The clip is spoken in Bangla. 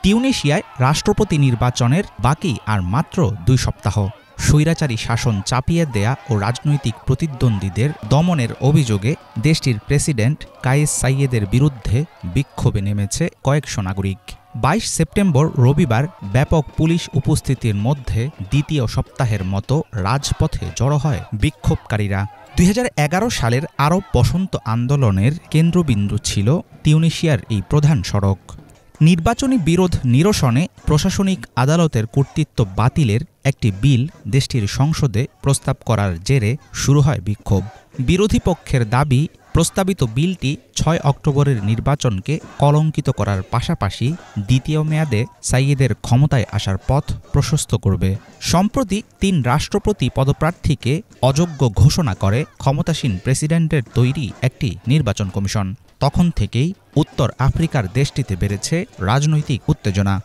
তিউনিসিয়ায় রাষ্ট্রপতি নির্বাচনের বাকি আর মাত্র 2 সপ্তাহ। স্বৈরাচারী শাসন চাপিয়ে দেয়া ও রাজনৈতিক প্রতিদ্বন্দ্বীদের দমনের অভিযোগে দেশটির প্রেসিডেন্ট কায়েস সাইয়েদের বিরুদ্ধে বিক্ষোভে নেমেছে কয়েকশো নাগরিক। 22 সেপ্টেম্বর রবিবার ব্যাপক পুলিশ উপস্থিতির মধ্যে দ্বিতীয় সপ্তাহের মতো রাজপথে জড়ো হয় বিক্ষোভকারীরা। 2011 সালের আরব বসন্ত আন্দোলনের কেন্দ্রবিন্দু ছিল তিউনিসিয়ার এই প্রধান সড়ক। নির্বাচনী বিরোধ নিরসনে প্রশাসনিক আদালতের কর্তৃত্ব বাতিলের একটি বিল দেশটির সংসদে প্রস্তাব করার জেরে শুরু হয় বিক্ষোভ। বিরোধী পক্ষের দাবি, প্রস্তাবিত বিলটি 6 অক্টোবরের নির্বাচনকে কলঙ্কিত করার পাশাপাশি দ্বিতীয় মেয়াদে সাইয়েদের ক্ষমতায় আসার পথ প্রশস্ত করবে। সম্প্রতি 3 রাষ্ট্রপতি পদপ্রার্থীকে অযোগ্য ঘোষণা করে ক্ষমতাসীন প্রেসিডেন্টের তৈরি একটি নির্বাচন কমিশন। তখন থেকেই উত্তর আফ্রিকার দেশটিতে বেড়েছে রাজনৈতিক উত্তেজনা।